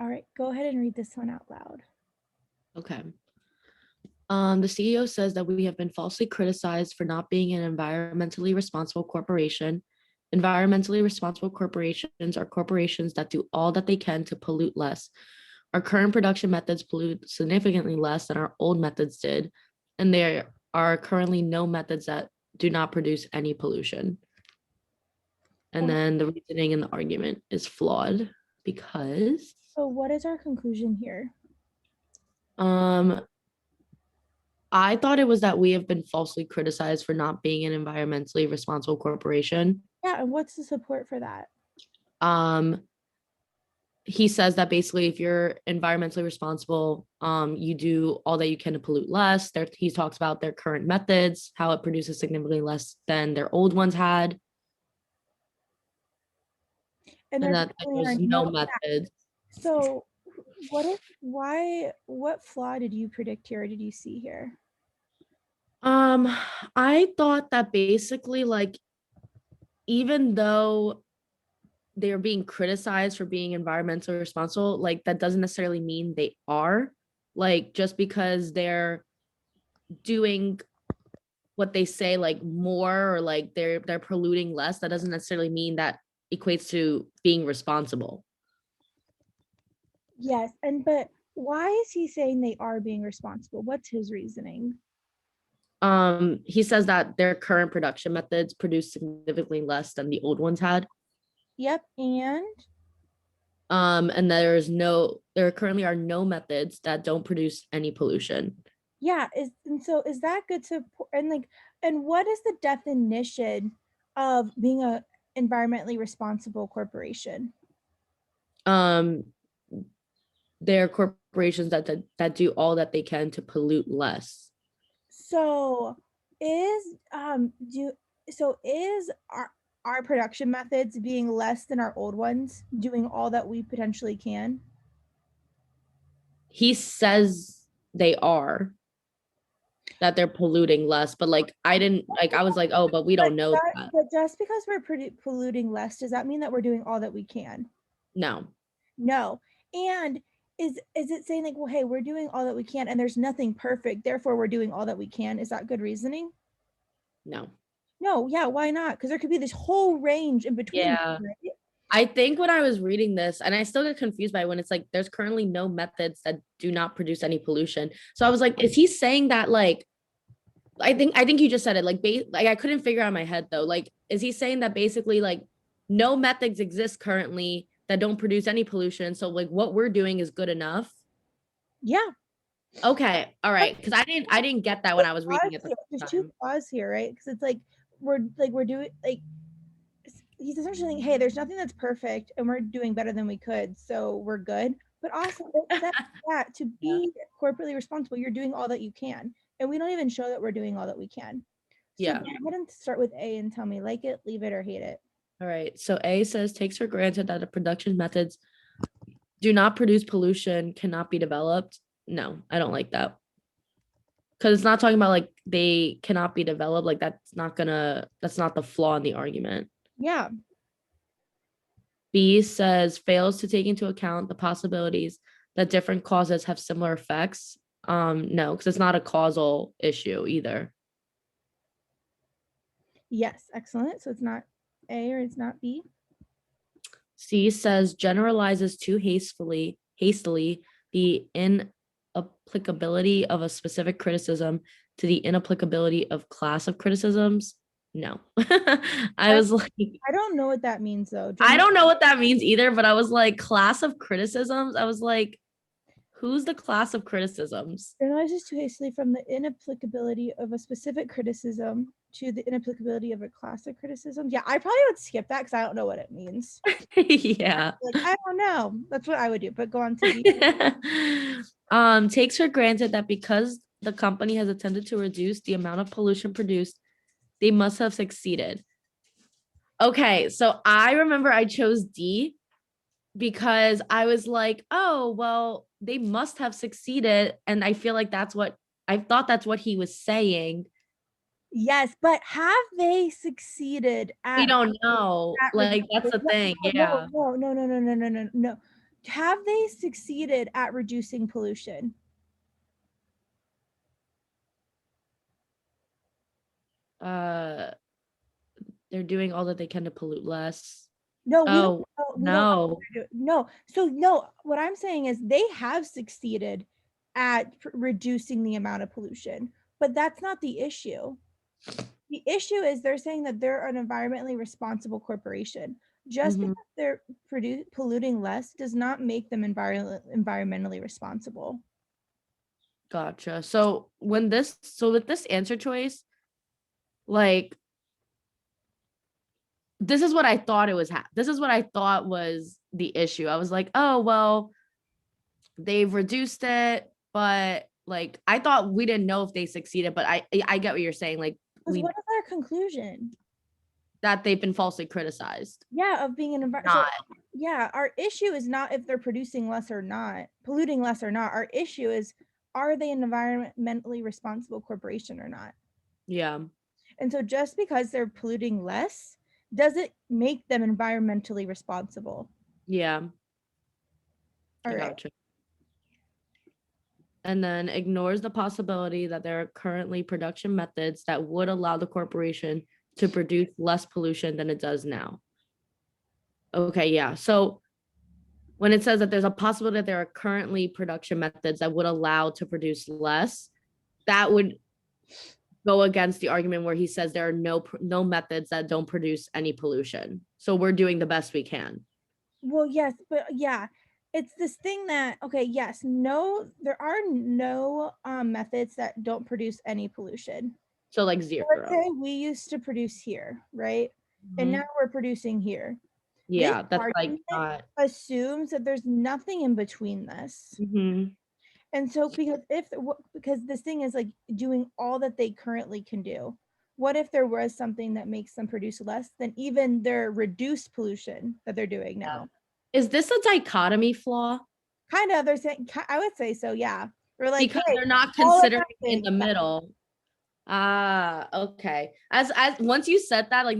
All right, go ahead and read this one out loud. Okay. The CEO says that we have been falsely criticized for not being an environmentally responsible corporation. Environmentally responsible corporations are corporations that do all that they can to pollute less. Our current production methods pollute significantly less than our old methods did, and there are currently no methods that do not produce any pollution. And then the reasoning in the argument is flawed because So what is our conclusion here? I thought it was that we have been falsely criticized for not being an environmentally responsible corporation. Yeah, and what's the support for that? He says that basically if you're environmentally responsible, you do all that you can to pollute less. He talks about their current methods, how it produces significantly less than their old ones had. And that there's no methods. So what flaw did you predict here or did you see here? I thought that basically like even though they're being criticized for being environmentally responsible, like that doesn't necessarily mean they are. Like just because they're doing what they say like more or like they're polluting less, that doesn't necessarily mean that equates to being responsible. Yes, but why is he saying they are being responsible? What's his reasoning? He says that their current production methods produce significantly less than the old ones had. Yep, and there currently are no methods that don't produce any pollution. yeah, is that good support? And what is the definition of being a environmentally responsible corporation? They're corporations that do all that they can to pollute less. So is our production methods being less than our old ones doing all that we potentially can? He says they are, that they're polluting less, but like I was like, oh, but we don't know that. But just because we're polluting less, does that mean that we're doing all that we can? No. And is it saying like, well, hey, we're doing all that we can and there's nothing perfect, therefore we're doing all that we can? Is that good reasoning? No. Yeah, why not? Because there could be this whole range in between. Yeah. Right? I think when I was reading this, and I still get confused by when it's like there's currently no methods that do not produce any pollution. So I was like, is he saying that like I think you just said it like I couldn't figure out in my head though. Like, is he saying that basically like no methods exist currently that don't produce any pollution? So like what we're doing is good enough? Yeah. Okay. All right. Because I didn't get that when I was reading it. There's two clauses here, right? Because it's like we're doing like he's essentially saying, hey, there's nothing that's perfect and we're doing better than we could, so we're good. But also that to be corporately responsible, you're doing all that you can. And we don't even show that we're doing all that we can. So Yeah. go ahead and start with A and tell me like it, leave it, or hate it. All right. So A says takes for granted that the production methods do not produce pollution, cannot be developed. No, I don't like that. Because it's not talking about like they cannot be developed. Like that's not the flaw in the argument. Yeah. B says fails to take into account the possibilities that different causes have similar effects. No, because it's not a causal issue either. Yes, excellent. So it's not A or it's not B. C says generalizes too hastily the inapplicability of a specific criticism to the inapplicability of class of criticisms. No. I was like, I don't know what that means though. I don't know what that means either, but I was like, class of criticisms. I was like, who's the class of criticisms? Generalizes too hastily from the inapplicability of a specific criticism to the inapplicability of a class of criticisms. Yeah, I probably would skip that because I don't know what it means. Yeah. Like, I don't know. That's what I would do. But go on to B. Takes for granted that because the company has attempted to reduce the amount of pollution produced, they must have succeeded. Okay, so I remember I chose D because I was like, oh, well, they must have succeeded. And I feel like that's what he was saying. Yes, but have they succeeded at? We don't know. Like that's the thing. Yeah. No. have they succeeded at reducing pollution? Uh, they're doing all that they can to pollute less. No, we don't Oh, know, we don't know what no. they're doing. No. So no, what I'm saying is they have succeeded at reducing the amount of pollution, but that's not the issue. The issue is they're saying that they're an environmentally responsible corporation. Just Mhm. because they're polluting less does not make them environmentally responsible. Gotcha. So with this answer choice, like this is what I thought it was. This is what I thought was the issue. I was like, oh well, they've reduced it, but like I thought we didn't know if they succeeded. But I get what you're saying. Like Because we what is our conclusion? that they've been falsely criticized. Yeah, of being an environment. Not So yeah, our issue is not if they're producing less or not, polluting less or not. Our issue is, are they an environmentally responsible corporation or not? yeah, And so just because they're polluting less doesn't make them environmentally responsible. yeah. All I right. gotcha. And then ignores the possibility that there are currently production methods that would allow the corporation to produce less pollution than it does now. Okay, yeah. So when it says that there's a possibility that there are currently production methods that would allow to produce less, that would go against the argument where he says there are no methods that don't produce any pollution. So we're doing the best we can. Well, yes, but yeah, it's this thing that, okay, yes, no, there are no methods that don't produce any pollution. So like Let's zero. say we used to produce here, right? And now Mhm. we're producing here. This Yeah, that's like argument not. assumes that there's nothing in between this. Mhm. And so because this thing is like doing all that they currently can do. What if there was something that makes them produce less than even their reduced pollution that they're doing Yeah. now? Is this a dichotomy flaw? Kind of, they're saying, I would say so, yeah. We're like, Because hey, they're not all or considering in nothing. the middle. Ah, okay. As once you said that, like